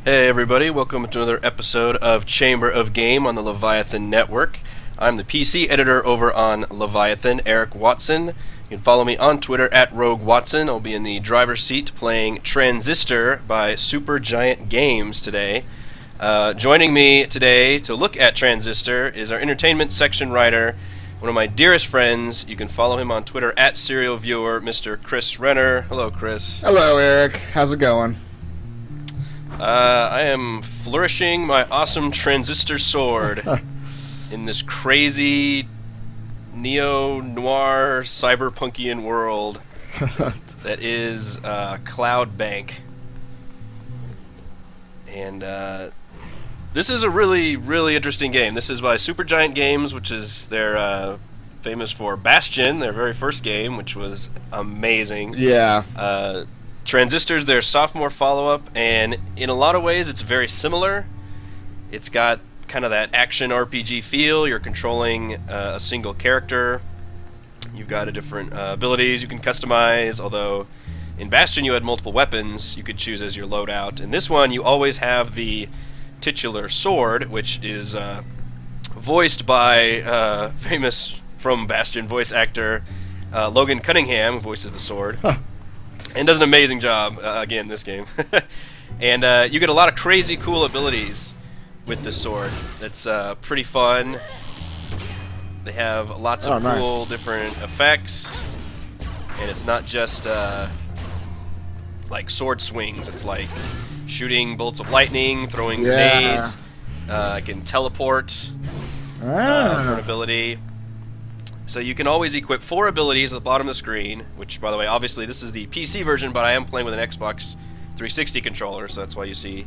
Hey everybody, welcome to another episode of Chamber of Game on the Leviathyn Network. I'm the PC editor over on Leviathyn, Eric Watson. You can follow me on Twitter at Rogue Watson. I'll be in the driver's seat playing Transistor by SuperGiant Games today. Joining me today to look at Transistor is our entertainment section writer, one of my dearest friends. You can follow him on Twitter at Serial Viewer, Mr. Chris Renner. Hello, Chris. Hello, Eric. How's it going? I am flourishing my awesome Transistor sword in this crazy neo-noir cyberpunkian world that is Cloudbank. And this is a really, really interesting game. This is by SuperGiant Games, which is they're famous for Bastion, their very first game, which was amazing. Yeah. Transistor's their sophomore follow-up, and in a lot of ways it's very similar. It's got kind of that action RPG feel. You're controlling a single character. You've got different abilities you can customize, although in Bastion you had multiple weapons you could choose as your loadout. In this one you always have the titular sword, which is voiced by famous from Bastion voice actor Logan Cunningham, who voices the sword. Huh. And does an amazing job, again, in this game. And you get a lot of crazy cool abilities with this sword. That's pretty fun. They have lots of cool different effects. And it's not just like sword swings. It's like shooting bolts of lightning, throwing grenades. I can teleport for an ability. So you can always equip 4 abilities at the bottom of the screen, which, by the way, obviously this is the PC version, but I am playing with an Xbox 360 controller, so that's why you see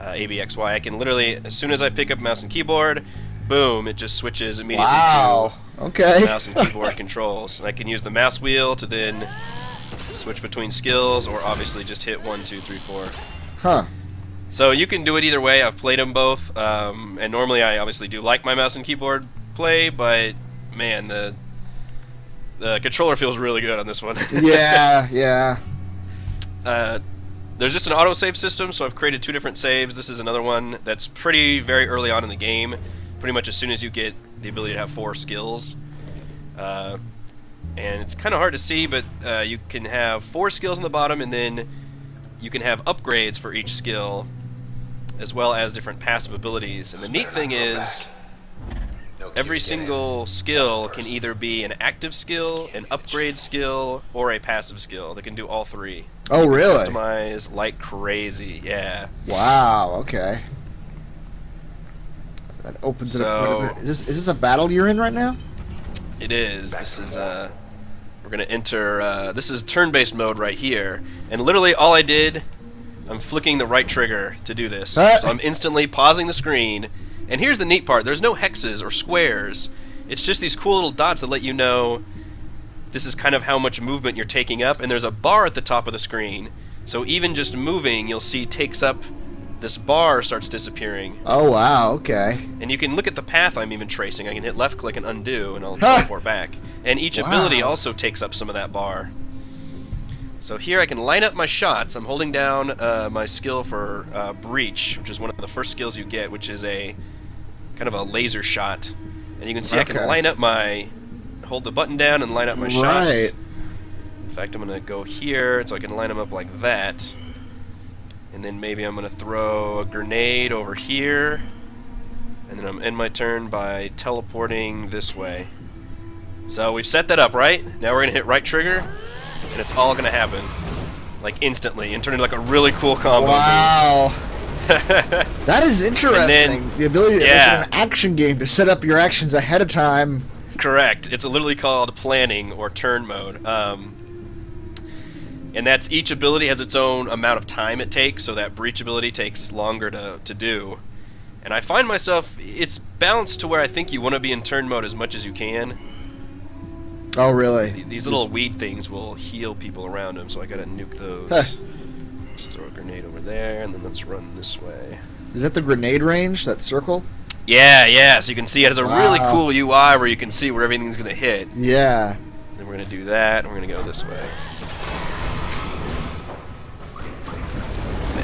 ABXY. I can literally, as soon as I pick up mouse and keyboard, boom, it just switches immediately to mouse and keyboard controls. And I can use the mouse wheel to then switch between skills, or obviously just hit 1, 2, 3, 4. Huh. So you can do it either way. I've played them both, and normally I obviously do like my mouse and keyboard play, but man, the controller feels really good on this one. Yeah. There's just an autosave system, so I've created 2 different saves. This is another one that's very early on in the game, pretty much as soon as you get the ability to have 4 skills. And it's kind of hard to see, but you can have 4 skills on the bottom, and then you can have upgrades for each skill, as well as different passive abilities. And the neat thing is, every single skill can either be an active skill, an upgrade skill, or a passive skill. They can do all 3. Oh, really? Customize like crazy, yeah. Wow, okay. That opens it up. Is this a battle you're in right now? It is. This is, we're going to enter, this is turn-based mode right here. And literally all I did, I'm flicking the right trigger to do this. So I'm instantly pausing the screen. And here's the neat part, there's no hexes or squares. It's just these cool little dots that let you know this is kind of how much movement you're taking up, and there's a bar at the top of the screen. So even just moving, you'll see takes up, this bar starts disappearing. Oh, wow, okay. And you can look at the path I'm even tracing. I can hit left click and undo, and I'll teleport back. And each ability also takes up some of that bar. So here I can line up my shots. I'm holding down my skill for Breach, which is one of the first skills you get, which is a kind of a laser shot. And you can see I can line up hold the button down and line up my shots. In fact, I'm going to go here so I can line them up like that. And then maybe I'm going to throw a grenade over here. And then I'm end my turn by teleporting this way. So we've set that up, right? Now we're going to hit right trigger, and it's all going to happen, like instantly, and turn into like a really cool combo. Wow. That is interesting. The ability to make an action game to set up your actions ahead of time. Correct. It's literally called planning or turn mode. And that's each ability has its own amount of time it takes, so that Breach ability takes longer to do. And I find myself, it's balanced to where I think you want to be in turn mode as much as you can. Oh, really? These little weed things will heal people around them, so I gotta nuke those. Let's throw a grenade over there, and then let's run this way. Is that the grenade range, that circle? Yeah, so you can see it has a really cool UI where you can see where everything's gonna hit. Yeah. Then we're gonna do that, and we're gonna go this way.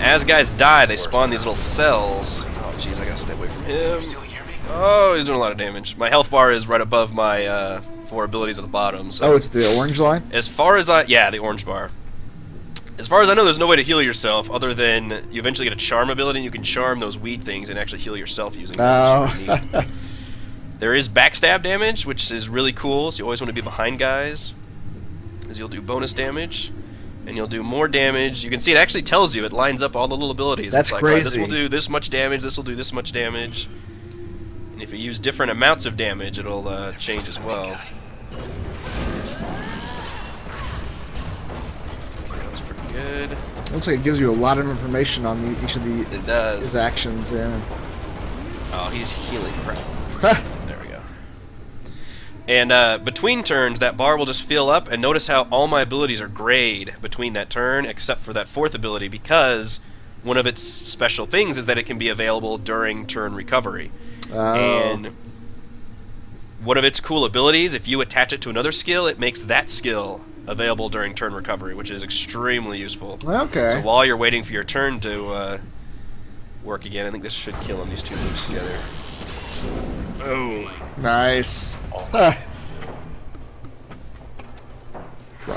as guys die, they spawn these little cells. Oh, jeez, I gotta stay away from him. Oh, he's doing a lot of damage. My health bar is right above my 4 abilities at the bottom. So. Oh, it's the orange line? As far as yeah, the orange bar. As far as I know, there's no way to heal yourself other than you eventually get a charm ability and you can charm those weed things and actually heal yourself using them. Oh. There is backstab damage, which is really cool, so you always want to be behind guys, because you'll do bonus damage, and you'll do more damage. You can see it actually tells you, it lines up all the little abilities. That's it's like, crazy. Right, this will do this much damage, this will do this much damage. And if you use different amounts of damage, it'll change as well. Good. Looks like it gives you a lot of information on each of his actions. Yeah. Oh, he's healing crap. There we go. And between turns, that bar will just fill up. And notice how all my abilities are grayed between that turn, except for that 4th ability, because one of its special things is that it can be available during turn recovery. Oh. And one of its cool abilities, if you attach it to another skill, it makes that skill available during turn recovery, which is extremely useful. Okay. So while you're waiting for your turn to work again, I think this should kill him, these two moves together. Boom. Nice. So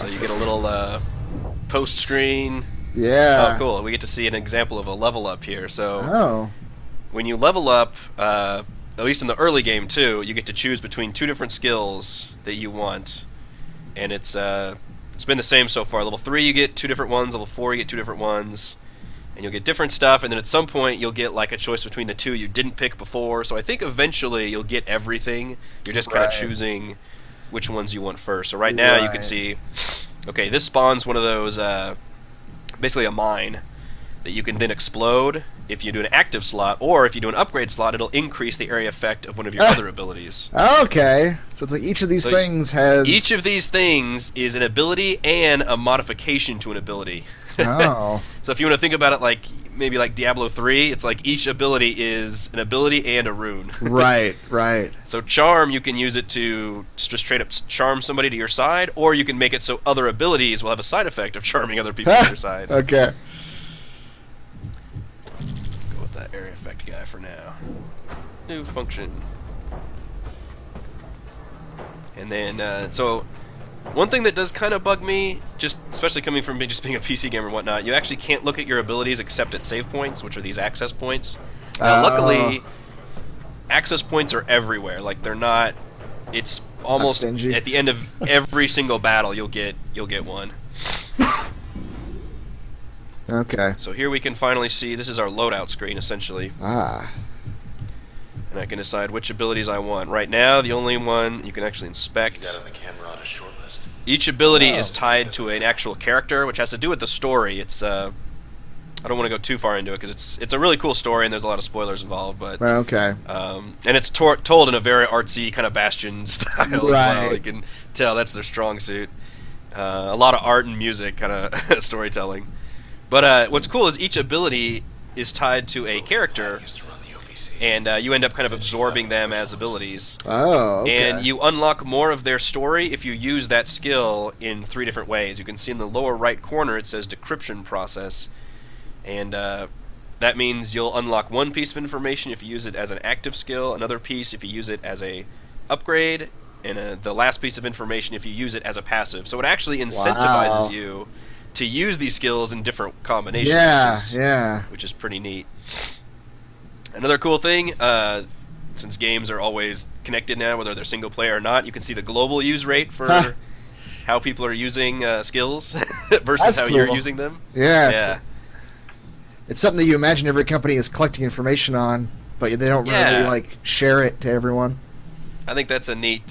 you get a little post screen. Yeah. Oh, cool. We get to see an example of a level up here. So Oh. when you level up, at least in the early game too, you get to choose between 2 different skills that you want. And it's been the same so far. Level 3 you get 2 different ones, level 4 you get 2 different ones, and you'll get different stuff, and then at some point you'll get like a choice between the 2 you didn't pick before. So I think eventually you'll get everything. You're just kind of choosing which ones you want first. So right now you can see, okay, this spawns one of those, basically a mine that you can then explode if you do an active slot, or if you do an upgrade slot, it'll increase the area effect of one of your other abilities. Okay, so it's like each of these things has... Each of these things is an ability and a modification to an ability. Oh. So if you want to think about it like, maybe like Diablo 3, it's like each ability is an ability and a rune. Right, right. So Charm, you can use it to just straight up charm somebody to your side, or you can make it so other abilities will have a side effect of charming other people to your side. Okay. That area effect guy for now. New function. And then, so one thing that does kind of bug me, just especially coming from just being a PC gamer and whatnot, you actually can't look at your abilities except at save points, which are these access points. Now, luckily, access points are everywhere. Like they're not. It's almost at the end of every single battle you'll get one. Okay. So here we can finally see, this is our loadout screen, essentially. Ah. And I can decide which abilities I want. Right now, the only one you can actually inspect. Each ability is tied to an actual character, which has to do with the story. It's, I don't want to go too far into it, because it's a really cool story, and there's a lot of spoilers involved, but... Okay. And it's told in a very artsy, kind of Bastion style as well. You can tell that's their strong suit. A lot of art and music, kind of storytelling. But what's cool is each ability is tied to a character, and you end up kind of absorbing them as abilities. Oh, okay. And you unlock more of their story if you use that skill in 3 different ways. You can see in the lower right corner it says decryption process, and that means you'll unlock one piece of information if you use it as an active skill, another piece if you use it as a upgrade, and the last piece of information if you use it as a passive. So it actually incentivizes you to use these skills in different combinations, which is pretty neat. Another cool thing, since games are always connected now, whether they're single player or not, you can see the global use rate for how people are using skills versus how you're using them. Yeah. It's something that you imagine every company is collecting information on, but they don't really like share it to everyone. I think that's a neat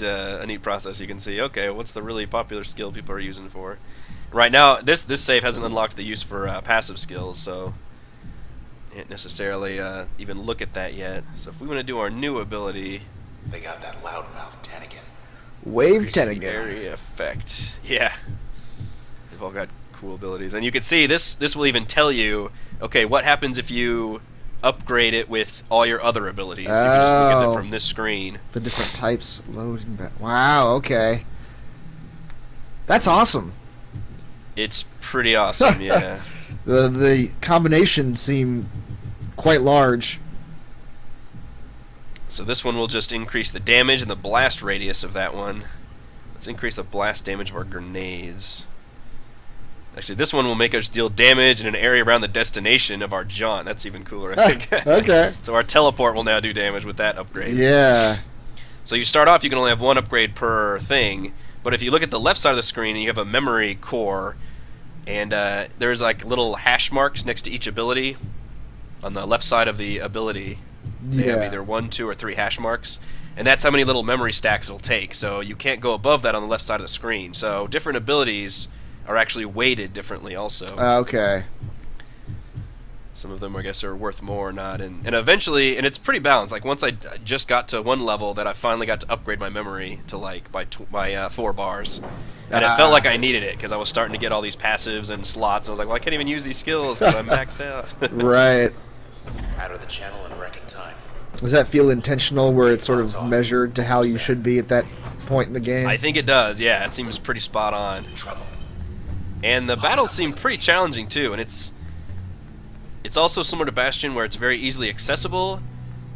process. You can see, okay, what's the really popular skill people are using for? Right now, this save hasn't unlocked the use for passive skills, so can't necessarily even look at that yet. So if we want to do our new ability, they got that loudmouth Tenigan. Wave Tenigan. Area effect. Yeah, they've all got cool abilities, and you can see this will even tell you, okay, what happens if you upgrade it with all your other abilities. You can just look at them from this screen. The different types loading back. Wow. Okay. That's awesome. It's pretty awesome, yeah. The combinations seem quite large. So this one will just increase the damage and the blast radius of that one. Let's increase the blast damage of our grenades. Actually, this one will make us deal damage in an area around the destination of our jaunt. That's even cooler, I think. Okay. So our teleport will now do damage with that upgrade. Yeah. So you start off, you can only have one upgrade per thing, but if you look at the left side of the screen, you have a memory core, and there's like little hash marks next to each ability. On the left side of the ability, they have either 1, 2, or 3 hash marks, and that's how many little memory stacks it'll take. So you can't go above that on the left side of the screen. So different abilities are actually weighted differently also. Okay. Some of them, I guess, are worth more or not. And eventually, and it's pretty balanced. Like, once I just got to one level that I finally got to upgrade my memory to, like, by 4 bars. And it felt like I needed it, because I was starting to get all these passives and slots. And I was like, well, I can't even use these skills because I'm maxed out. Right. Out of the channel in record time. Does that feel intentional, where it's sort of measured to how you should be at that point in the game? I think it does, yeah. It seems pretty spot on. Trouble. And the battles seem pretty challenging, too. And it's also similar to Bastion, where it's very easily accessible,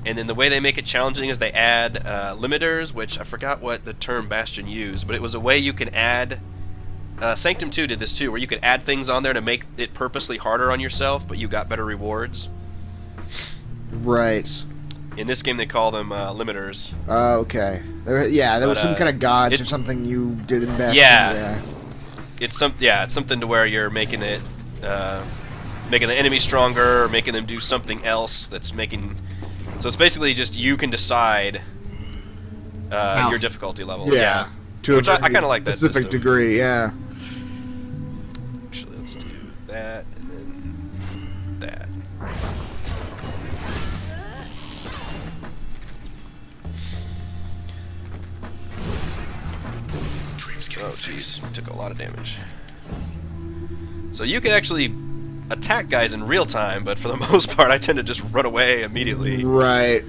and then the way they make it challenging is they add limiters, which I forgot what the term Bastion used, but it was a way you can add... Sanctum 2 did this too, where you could add things on there to make it purposely harder on yourself, but you got better rewards. Right. In this game they call them limiters. Oh, okay. There was some kind of gods or something you did in Bastion. Yeah. It's something to where you're making it... making the enemy stronger, or making them do something else that's making... So it's basically just you can decide your difficulty level. Yeah. To Which I kind of like that specific system. degree, yeah. Actually, let's do that, and then that. Oh, jeez. Took a lot of damage. So you can actually attack guys in real time, but for the most part I tend to just run away immediately. Right.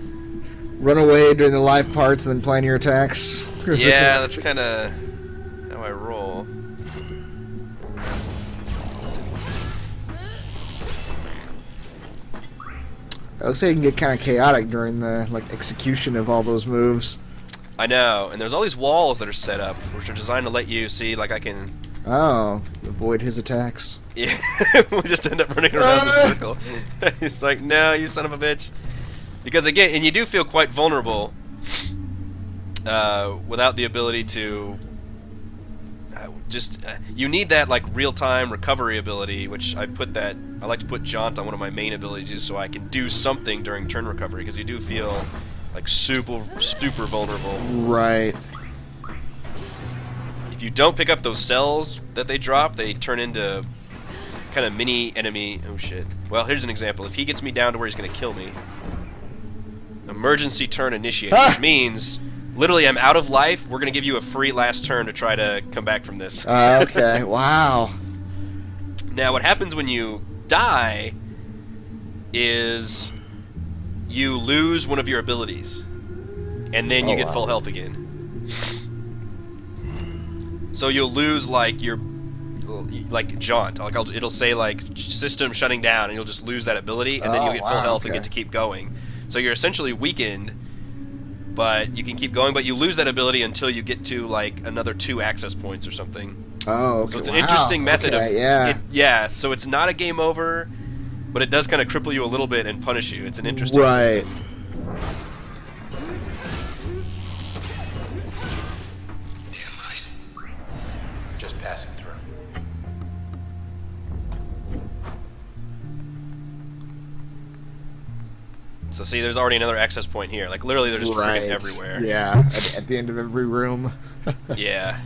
Run away during the live parts and then plan your attacks. Yeah, that's kind of how I roll. I would say it can get kind of chaotic during the execution of all those moves. I know, and there's all these walls that are set up, which are designed to let you see, like I can... Oh, avoid his attacks. Yeah, we just end up running around the circle. It's like, no, you son of a bitch. Because again, and you do feel quite vulnerable without the ability to you need that like real-time recovery ability, which I like to put Jaunt on one of my main abilities so I can do something during turn recovery, because you do feel like super vulnerable. Right. If you don't pick up those cells that they drop, they turn into kind of mini enemy. Oh shit. Well, here's an example. If he gets me down to where he's going to kill me, emergency turn initiated, which means literally I'm out of life. We're going to give you a free last turn to try to come back from this. Okay, wow. Now, what happens when you die is you lose one of your abilities, and then you get full health again. So you'll lose like your jaunt. Like it'll say like system shutting down, and you'll just lose that ability, and then you'll get full health and get to keep going. So you're essentially weakened, but you can keep going. But you lose that ability until you get to like another 2 access points or something. Oh, okay. So it's an interesting method of yeah. So it's not a game over, but it does kind of cripple you a little bit and punish you. It's an interesting system. Passing through. So see, there's already another access point here. Like literally, they're just freaking everywhere. Yeah, at the end of every room. Yeah.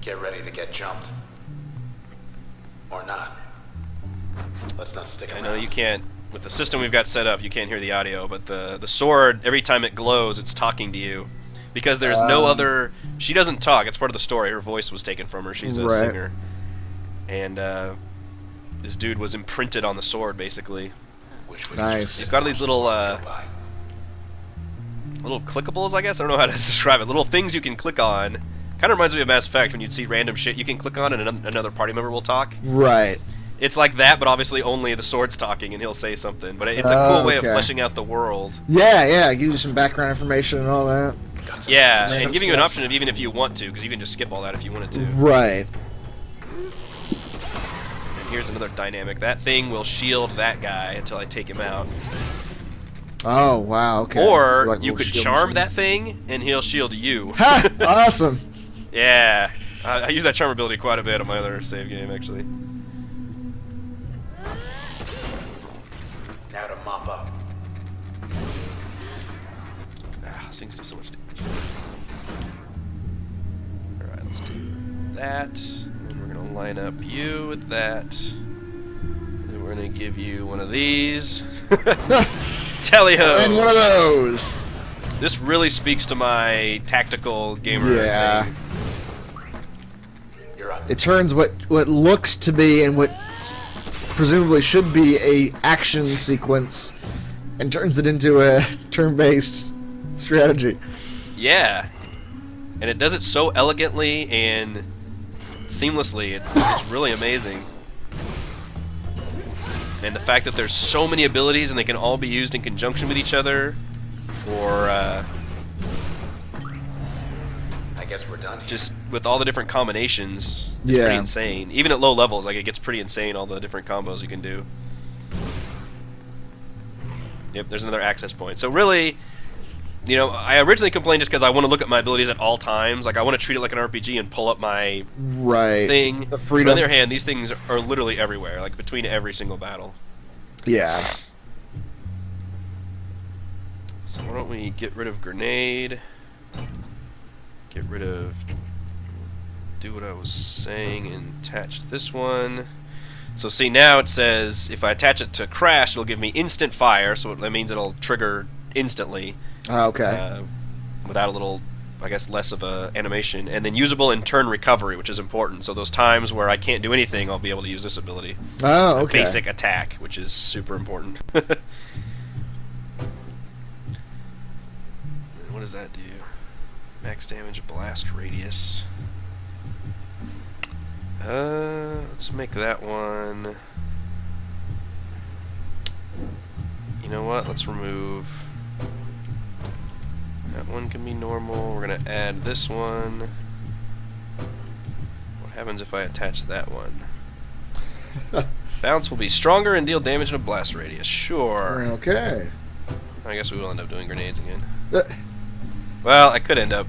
Get ready to get jumped. Or not. Let's not stick around. I know you can't, with the system we've got set up, you can't hear the audio, but the sword, every time it glows, it's talking to you. Because there's no other... She doesn't talk. It's part of the story. Her voice was taken from her. She's a singer. And this dude was imprinted on the sword, basically. Nice. They've got these little clickables, I guess? I don't know how to describe it. Little things you can click on. Kind of reminds me of Mass Effect when you'd see random shit you can click on and another party member will talk. Right. It's like that, but obviously only the sword's talking, and he'll say something. But it's a cool way of fleshing out the world. Yeah, give you some background information and all that. Yeah, and giving you an option of even if you want to, because you can just skip all that if you wanted to. Right. And here's another dynamic. That thing will shield that guy until I take him out. Oh, wow, okay. Or like you could charm that thing, and he'll shield you. Ha! Awesome! Yeah. I use that charm ability quite a bit on my other save game, actually. Now to mop up. These things do so much damage. Alright, let's do that. And we're going to line up you with that. Then we're going to give you one of these. Tally-ho! And one of those! This really speaks to my tactical gamer thing. You're up. It turns what looks to be and what presumably should be a action sequence and turns it into a turn-based strategy. Yeah. And it does it so elegantly and seamlessly. It's really amazing. And the fact that there's so many abilities and they can all be used in conjunction with each other, or I guess we're done here. just with all the different combinations, it's pretty insane. Even at low levels, like, it gets pretty insane, all the different combos you can do. Yep, there's another access point. So really, you know, I originally complained just because I want to look at my abilities at all times. Like, I want to treat it like an RPG and pull up my thing. The But freedom. on the other hand, these things are literally everywhere, like between every single battle. Yeah. So why don't we get rid of grenade? Get rid of... do what I was saying and attach this one. So see, now it says if I attach it to crash, it'll give me instant fire, so that means it'll trigger instantly. Okay. Without a little, I guess, less of a animation. And then usable in turn recovery, which is important. So those times where I can't do anything, I'll be able to use this ability. Oh, okay. Basic attack, which is super important. What does that do? Max damage, blast radius. Let's make that one. You know what? Let's remove. That one can be normal. We're gonna add this one. What happens if I attach that one? Bounce will be stronger and deal damage in a blast radius. Sure. Okay. I guess we will end up doing grenades again. Well, I could end up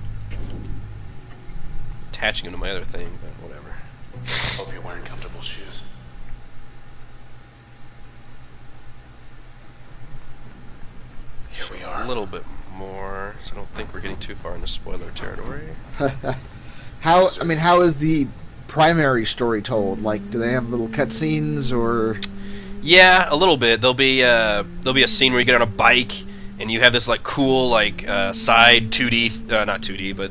attaching them to my other thing, but whatever. Hope you're wearing comfortable shoes. Here we are. A little bit more, so I don't think we're getting too far into spoiler territory. How is the primary story told? Like, do they have little cutscenes or? Yeah, a little bit. There'll be a scene where you get on a bike and you have this like cool like side 2D, not 2D, but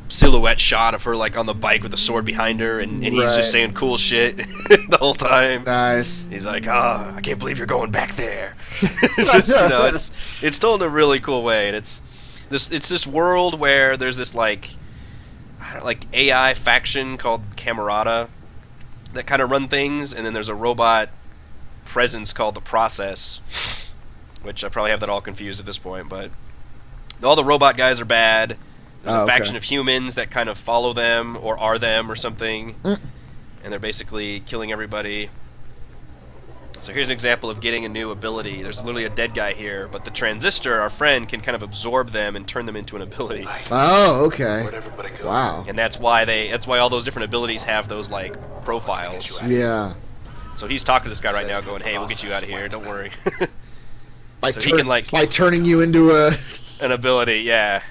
silhouette shot of her like on the bike with a sword behind her, and he's just saying cool shit the whole time. Nice. He's like, I can't believe you're going back there. Just, you know, it's told in a really cool way, and it's this world where there's this like AI faction called Camerata that kind of run things, and then there's a robot presence called the Process, which I probably have that all confused at this point, but all the robot guys are bad. There's a faction of humans that kind of follow them or are them or something, and they're basically killing everybody. So here's an example of getting a new ability. There's literally a dead guy here, but the Transistor, our friend, can kind of absorb them and turn them into an ability. Oh, okay. Where'd everybody go? Wow. And that's why all those different abilities have those like profiles. Yeah. So he's talking to this guy right now, going, "Hey, we'll get you out of here. Don't worry." By So he can like by turning you into an ability, yeah.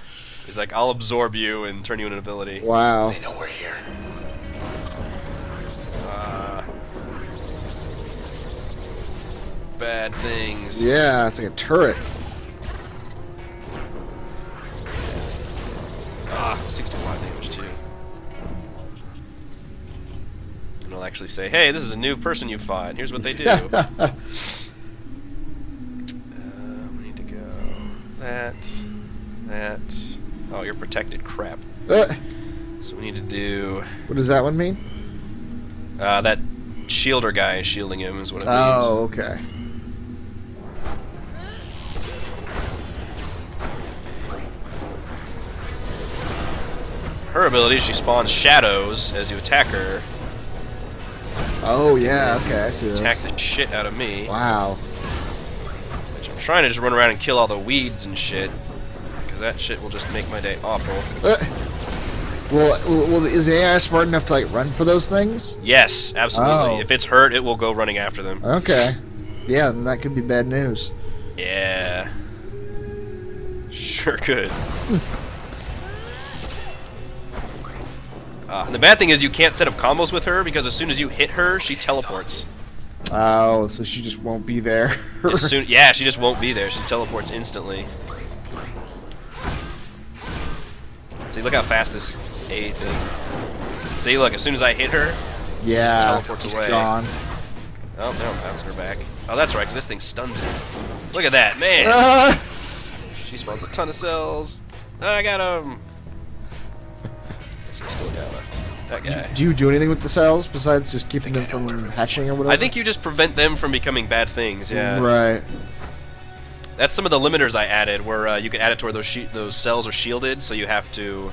He's like, "I'll absorb you and turn you into an ability." Wow. They know we're here. Bad things. Yeah, it's like a turret. 65 damage too. And I'll actually say, "Hey, this is a new person you fought. And here's what they do." We need to go that. Oh, you're protected. Crap. So we need to do What does that one mean? that shielder guy is shielding him, is what it means. Oh, okay. Her ability, she spawns shadows as you attack her. Oh, yeah, okay, I see this. Attack the shit out of me. Wow. Which I'm trying to just run around and kill all the weeds and shit. Because that shit will just make my day awful. Well, is the AI smart enough to, like, run for those things? Yes, absolutely. Oh. If it's hurt, it will go running after them. Okay. Yeah, then that could be bad news. Yeah. Sure could. And the bad thing is you can't set up combos with her because as soon as you hit her, she teleports. Oh, so she just won't be there. Yeah, she just won't be there. She teleports instantly. See, look how fast this A thing. See, look, as soon as I hit her, Yeah, she just teleports she's away. gone. Oh, now I'm bouncing her back. Oh, that's right, because this thing stuns her. Look at that, man! She spawns a ton of cells. I got him! So still a guy left. That guy. Do you do anything with the cells besides just keeping them from hatching or whatever? I think you just prevent them from becoming bad things, yeah. Right. That's some of the limiters I added, where you can add it to where those cells are shielded, so you have to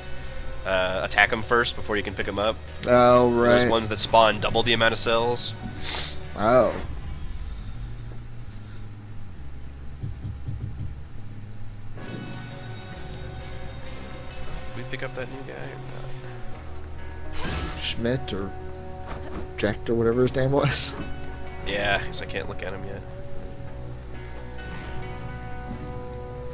attack them first before you can pick them up. Oh, right. There's ones that spawn double the amount of cells. Oh. Did we pick up that new guy or not? Schmidt or Jack or whatever his name was. Yeah, because I can't look at him yet.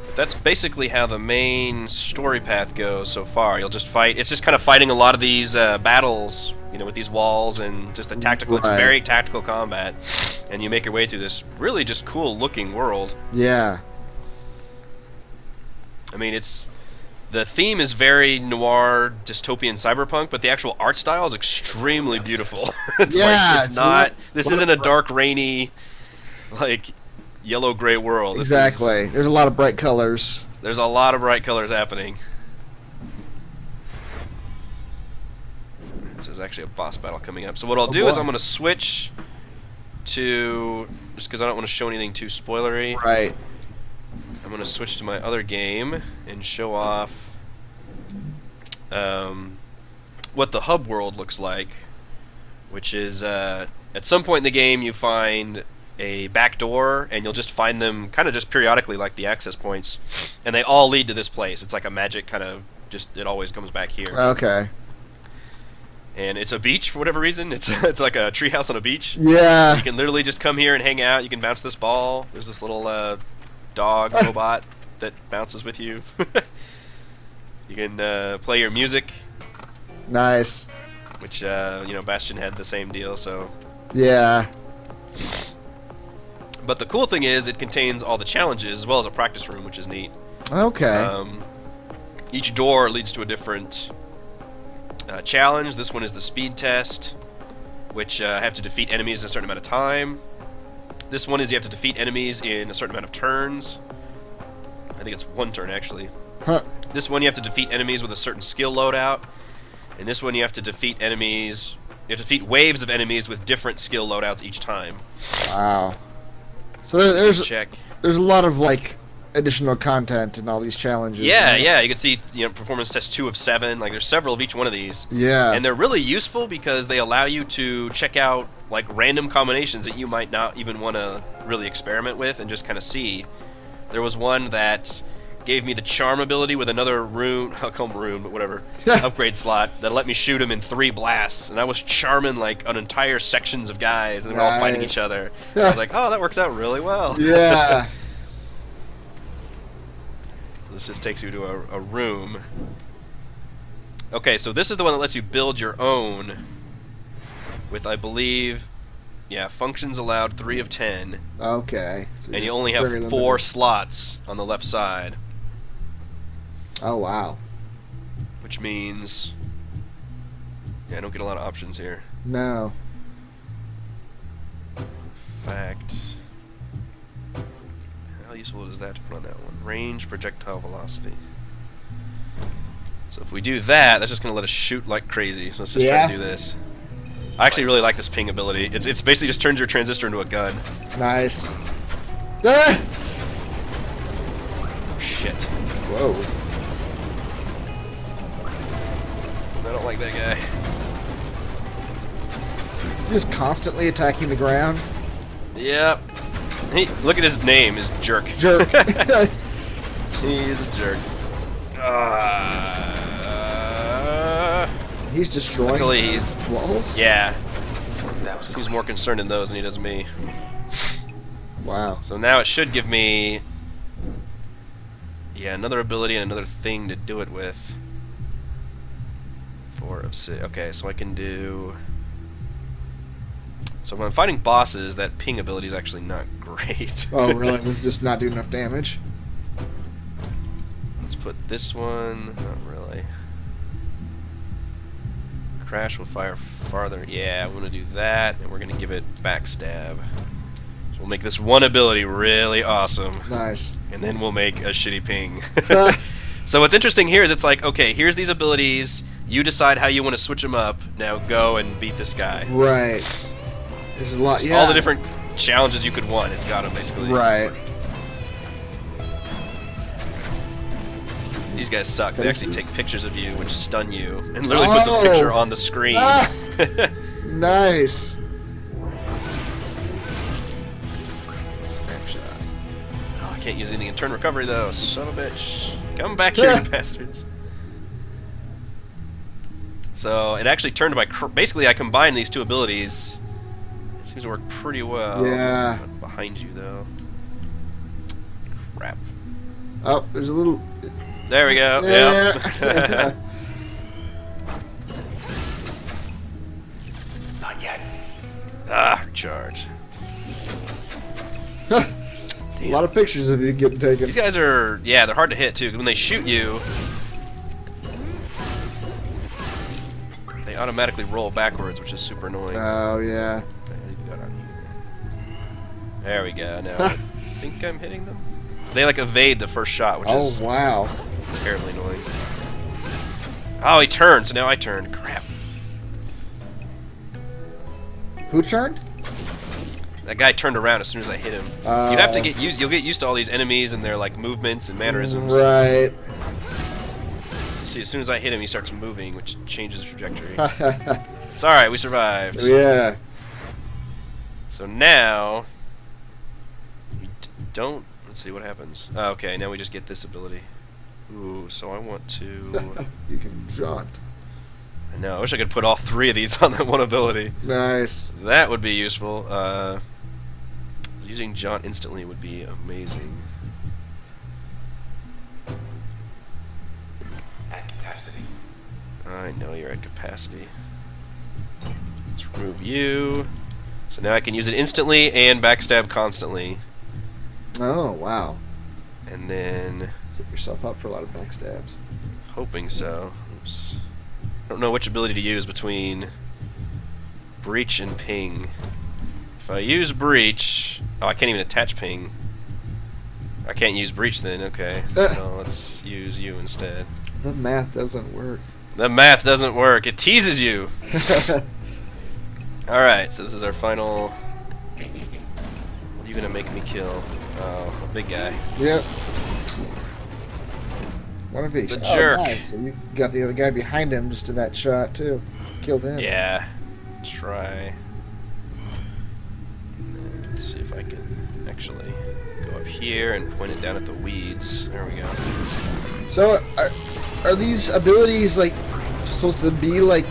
But that's basically how the main story path goes so far. You'll just fight. It's just kind of fighting a lot of these battles, you know, with these walls and just the tactical. It's very tactical combat, and you make your way through this really just cool-looking world. Yeah. I mean, the theme is very noir, dystopian, cyberpunk, but the actual art style is extremely beautiful. It's Yeah, like, it's not. This isn't a dark, rainy, like yellow-gray world. Exactly. There's a lot of bright colors. There's a lot of bright colors happening. So there's actually a boss battle coming up. So what I'll do is I'm going to switch to, just because I don't want to show anything too spoilery. Right. I'm going to switch to my other game and show off what the hub world looks like, which is at some point in the game you find a back door, and you'll just find them kind of just periodically, like the access points, and they all lead to this place. It's like a magic kind of, just it always comes back here. Okay. And it's a beach for whatever reason. It's like a treehouse on a beach. Yeah. You can literally just come here and hang out. You can bounce this ball. There's this little dog robot that bounces with you. You can play your music, Nice. which you know, Bastion had the same deal. So, Yeah. but the cool thing is it contains all the challenges as well as a practice room, which is neat. Okay. Each door leads to a different challenge. This one is the speed test, which have to defeat enemies in a certain amount of time. This one is you have to defeat enemies in a certain amount of turns. I think it's one turn, actually. Huh. This one you have to defeat enemies with a certain skill loadout. And this one you have to defeat enemies... You have to defeat waves of enemies with different skill loadouts each time. Wow. So there's Check. a lot of like additional content in all these challenges. Yeah, right? yeah. You can see, you know, performance test 2 of 7. Like, there's several of each one of these. Yeah. And they're really useful because they allow you to check out like random combinations that you might not even want to really experiment with and just kind of see. There was one that gave me the charm ability with another rune, I'll call him rune, but whatever, upgrade slot that let me shoot him in 3 blasts, and I was charming like an entire sections of guys, and they were all fighting each other. I was like, oh, that works out really well. Yeah. This just takes you to a room. Okay, so this is the one that lets you build your own with, I believe, yeah, functions allowed 3 of 10. Okay. So And you only have very 4 limited. slots on the left side, Oh wow. which means, yeah, I don't get a lot of options here. No. In fact, how useful is that to put on that one? Range, projectile velocity. So if we do that, that's just going to let us shoot like crazy. So let's just try to do this. I actually really like this ping ability. It's basically just turns your transistor into a gun. Nice. Ah! Shit. Whoa. I don't like that guy. He's just constantly attacking the ground. Yep. Look at his name, is Jerk. Jerk. He's a jerk. He's destroying Luckily he's... walls? Yeah. That was He's more concerned in those than he does me. Wow. So now it should give me... Yeah, another ability and another thing to do it with. 4 of 6. Okay, so I can do... So when I'm fighting bosses, that ping ability is actually not great. Oh, really? Does just not do enough damage? Let's put this one... Not really. Crash will fire farther. Yeah, I want to do that, and we're going to give it backstab. So we'll make this one ability really awesome. Nice. And then we'll make a shitty ping. So what's interesting here is it's like, okay, here's these abilities. You decide how you want to switch them up. Now go and beat this guy. Right. There's a lot, yeah. All the different challenges you could want, it's got them, basically. Right. These guys suck. They This actually is- take pictures of you, which stun you, and literally puts a picture on the screen. Ah! Nice. Snapshot. Oh, I can't use anything in turn recovery, though. Son of a bitch. Come back here, you bastards. So, it actually turned my... Basically, I combined these two abilities. It seems to work pretty well. Yeah. Not behind you, though. Crap. Oh, there's a little... There we go. Yeah. Yep. Not yet. Recharge. A lot of pictures of you getting taken. These guys are... Yeah, they're hard to hit, too. When they shoot you... They automatically roll backwards, which is super annoying. Oh, yeah. There we go. Now I think I'm hitting them. They like evade the first shot, which Oh, is wow. terribly annoying. Oh, he turned, so now I turned. Crap. Who turned? That guy turned around as soon as I hit him. You'd have to get used. You'll get used to all these enemies and their like movements and mannerisms. Right. See, as soon as I hit him, he starts moving, which changes the trajectory. It's all right. We survived. Yeah. So now we don't. Let's see what happens. Oh, okay, now we just get this ability. Ooh, so I want to... You can jaunt. I know, I wish I could put all 3 of these on that one ability. Nice. That would be useful. Using jaunt instantly would be amazing. At capacity. I know you're at capacity. Let's remove you. So now I can use it instantly and backstab constantly. Oh, wow. And then... Set yourself up for a lot of backstabs. Hoping so. Oops. I don't know which ability to use between Breach and Ping. If I use Breach... Oh, I can't even attach Ping. I can't use Breach then, okay. So let's use you instead. The math doesn't work. The math doesn't work. It teases you. Alright, so this is our final... What are you gonna make me kill? Oh, a big guy. Yep. One of each. The Oh, jerk. nice. So you got the other guy behind him just in that shot, too. Killed him. Yeah. Try. Let's see if I can actually go up here and point it down at the weeds. There we go. So, are these abilities, like, supposed to be, like,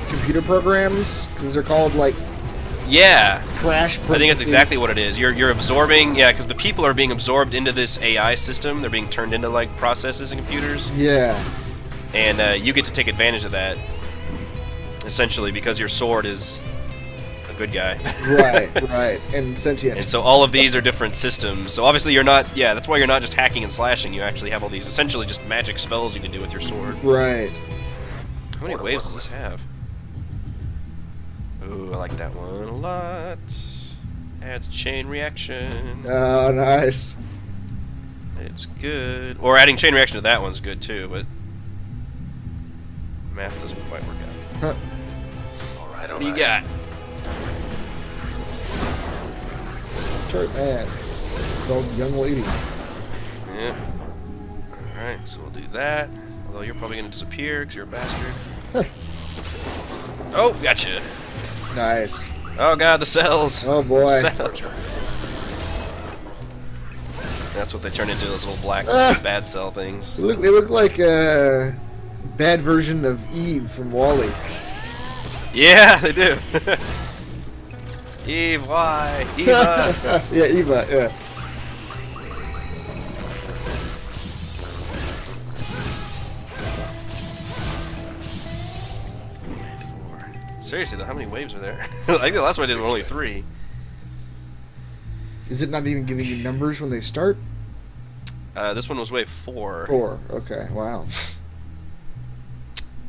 computer programs? Because they're called, like, Yeah. crash I think that's exactly what it is. You're absorbing, yeah, because the people are being absorbed into this AI system. They're being turned into like processes and computers, Yeah. and you get to take advantage of that. Essentially, because your sword is a good guy. Right. And sentient. And so all of these are different systems. So obviously you're not, yeah, that's why you're not just hacking and slashing. You actually have all these essentially just magic spells you can do with your sword. Right. How many waves does this have? Ooh, I like that one a lot. Adds chain reaction. Oh, nice. It's good. Or adding chain reaction to that one's good too, but math doesn't quite work out. Huh. All right. What do you got? Turret man. Old young lady. Yeah. Alright, so we'll do that. Although you're probably going to disappear because you're a bastard. Oh, gotcha. Nice. Oh god, the cells. Oh boy. Cells. That's what they turn into, those little black bad cell things. They look like a bad version of Eve from WALL-E. Yeah, they do. Eve, why? Eva. Yeah, Eva, yeah. Seriously, though, how many waves are there? I think the last one I did were only 3. Is it not even giving you numbers when they start? This one was wave 4. 4, okay, wow.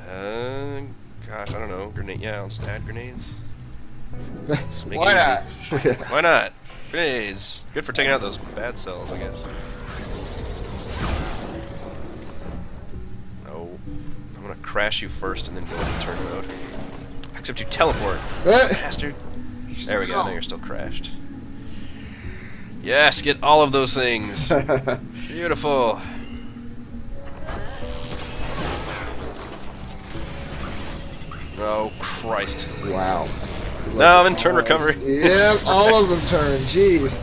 Gosh, I don't know. Grenade? Yeah, I'll just add grenades. Just make it Why not? easy. Why not? Grenades. Good for taking out those bad cells, I guess. No. I'm gonna crash you first and then go into turn mode. Except you teleport, bastard. There we go, now you're still crashed. Yes, get all of those things. Beautiful. Oh, Christ. Wow. No, I'm in turn recovery. Yep, all of them turn. Jeez.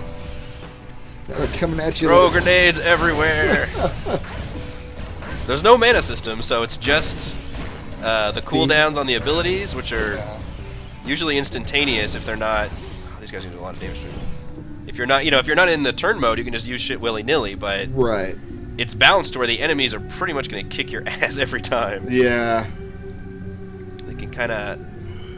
They're coming at you. Throw grenades everywhere. There's no mana system, so it's just the cooldowns on the abilities, which are usually instantaneous if they're not. Oh, these guys are gonna do a lot of damage to me. If you're not, if you're not in the turn mode, you can just use shit willy-nilly, but Right. it's balanced to where the enemies are pretty much gonna kick your ass every time. Yeah. They can kind of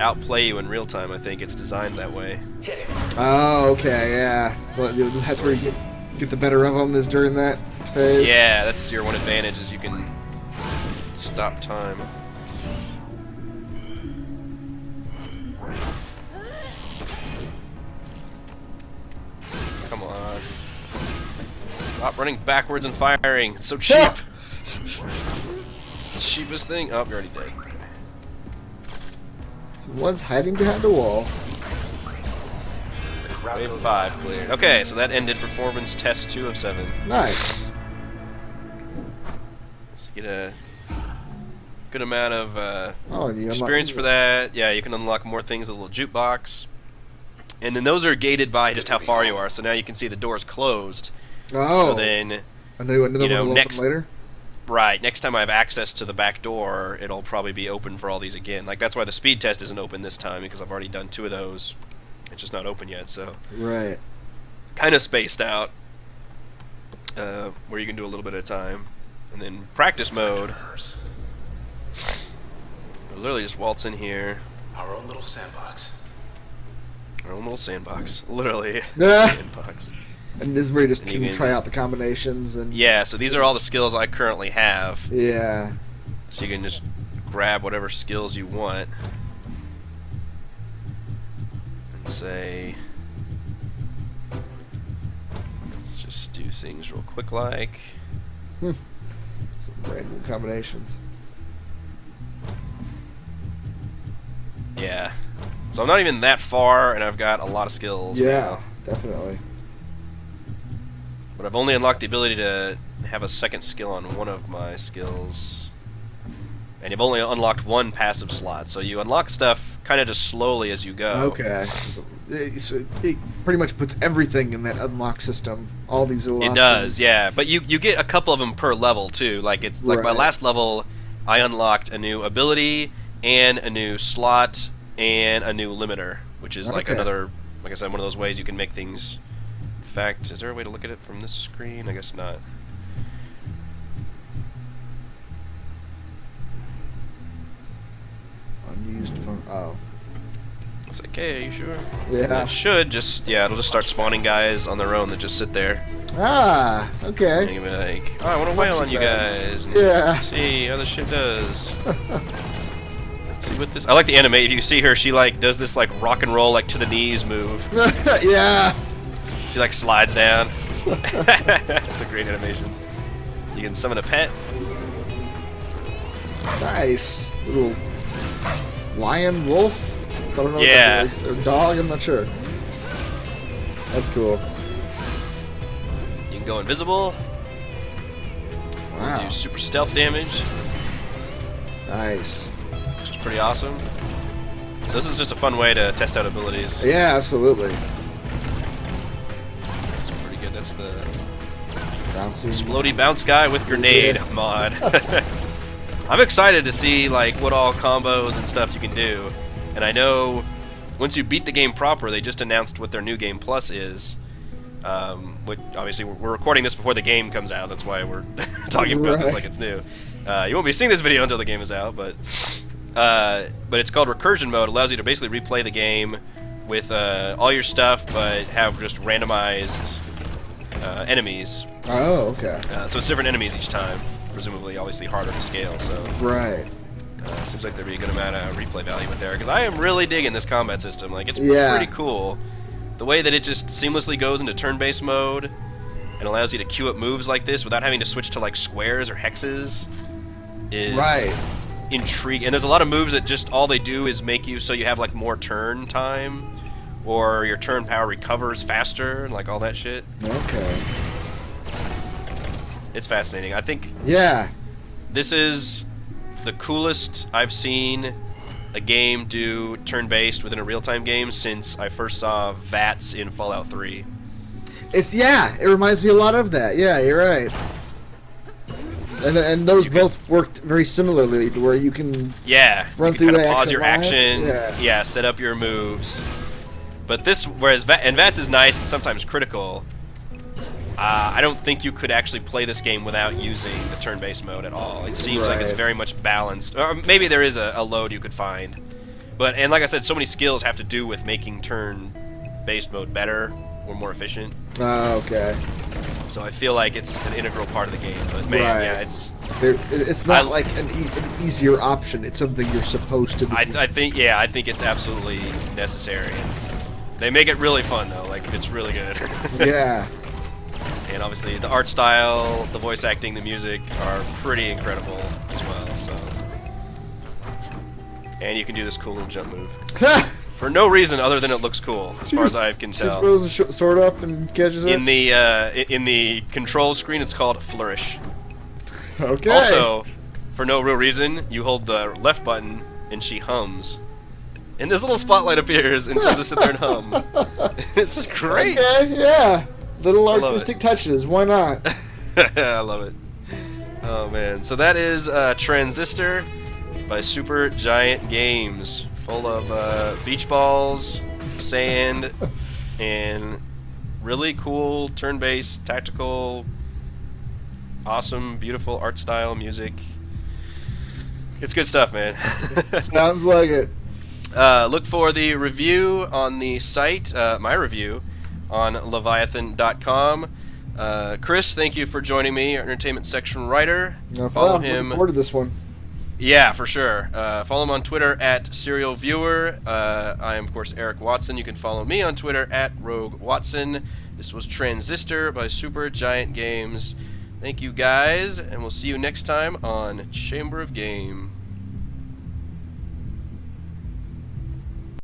outplay you in real time. I think it's designed that way. Hit it. Oh, okay, yeah. Well, that's where you get the better of them is during that phase. Yeah, that's your one advantage is you can stop time. Come on. Stop running backwards and firing. It's so cheap. It's the cheapest thing. Oh, you're already dead. Okay. One's hiding behind a wall. The crowd Wave goes 5 cleared. Okay, so that ended performance test 2 of 7. Nice. Let's get a good amount of Oh, and you experience for that. Yeah, you can unlock more things, a little jukebox. And then those are gated by just how far you are. So now you can see the door's closed. Oh. So then, another one will next open later? right, next time I have access to the back door, it'll probably be open for all these again. Like, that's why the speed test isn't open this time, because I've already done 2 of those. It's just not open yet, so Right. kind of spaced out, where you can do a little bit at a time. And then practice mode, nurse. we'll literally just waltz in here. Our own little sandbox. Our own little sandbox. Literally, Yeah. sandbox. And this is where you just And you can can- try out the combinations and Yeah, so these are all the skills I currently have. yeah. So you can just grab whatever skills you want. And say, let's just do things real quick like. Some random combinations. Yeah. So I'm not even that far, and I've got a lot of skills Yeah, now. definitely. But I've only unlocked the ability to have a second skill on one of my skills. And you've only unlocked 1 passive slot, so you unlock stuff kind of just slowly as you go. Okay. So it pretty much puts everything in that unlock system. All these little It options. does, yeah. But you get a couple of them per level too. Like it's like my Right. last level, I unlocked a new ability and a new slot and a new limiter, which is like Okay. another, like I said, one of those ways you can make things. In fact, is there a way to look at it from this screen? I guess not. Unused phone. Oh. It's like, hey, you sure? Yeah. And it should just, yeah, it'll just start spawning guys on their own that just sit there. Ah. And Okay. you can be like, oh, I want to wail on you guys. And Yeah. see how this shit does. Let's see what this. I like the anime. If you see her, she like does this like rock and roll like to the knees move. Yeah. She like slides down. It's a great animation. You can summon a pet. Nice. Little lion, wolf. I don't know Yeah. what that is. Or dog. I'm not sure. That's cool. You can go invisible. Wow. Do super stealth damage, Nice. which is pretty awesome. So this is just a fun way to test out abilities. Yeah, absolutely. That's pretty good. That's the Bouncy. Explodey Bounce Guy with Grenade mod. I'm excited to see like what all combos and stuff you can do. And I know once you beat the game proper, they just announced what their new game plus is. Which obviously we're recording this before the game comes out. That's why we're talking about this like it's new. You won't be seeing this video until the game is out, but it's called Recursion Mode. It allows you to basically replay the game with all your stuff, but have just randomized enemies. Oh, okay. So it's different enemies each time, presumably, obviously harder to scale. So Right. seems like there'd be a good amount of replay value in there, because I am really digging this combat system. Like it's Yeah. pretty cool. The way that it just seamlessly goes into turn-based mode and allows you to queue up moves like this without having to switch to like squares or hexes is Right. intriguing. And there's a lot of moves that just all they do is make you so you have like more turn time, or your turn power recovers faster, and like all that shit. Okay. It's fascinating. I think Yeah. this is the coolest I've seen a game do turn-based within a real-time game since I first saw VATS in Fallout 3. It reminds me a lot of that. Yeah, you're right. And those both worked very similarly, to where you can Yeah, Run you through can kind the of pause action your live? action, Yeah. set up your moves. But this, whereas VATS is nice and sometimes critical, I don't think you could actually play this game without using the turn-based mode at all. It seems like it's Right. very much balanced. Or maybe there is a load you could find. And like I said, so many skills have to do with making turn-based mode better or more efficient. okay. So I feel like it's an integral part of the game. But man, Right. yeah, It's not I- like an easier option. It's something you're supposed to do. I think it's absolutely necessary. They make it really fun though. Like it's really good. Yeah. And obviously the art style, the voice acting, the music are pretty incredible as well. So, and you can do this cool little jump move for no reason other than it looks cool, as far as I can Just tell. throws the sword up and catches it. In the control screen, it's called Flourish. Okay. Also, for no real reason, you hold the left button and she hums. And this little spotlight appears and she'll just sit there and hum. It's great. Okay, yeah. Little love artistic touches. Why not? I love it. Oh man. So that is Transistor by SuperGiant Games. Full of beach balls, sand, and really cool turn-based, tactical, awesome, beautiful art style, music. It's good stuff, man. Sounds like it. Look for the review on the site, my review, on Leviathyn.com. Chris, thank you for joining me, our entertainment section writer. No Follow problem. him. Looking forward to this one. Yeah, for sure. Follow him on Twitter at Serial Viewer. I am, of course, Eric Watson. You can follow me on Twitter at Rogue Watson. This was Transistor by SuperGiant Games. Thank you, guys, and we'll see you next time on Chamber of Game.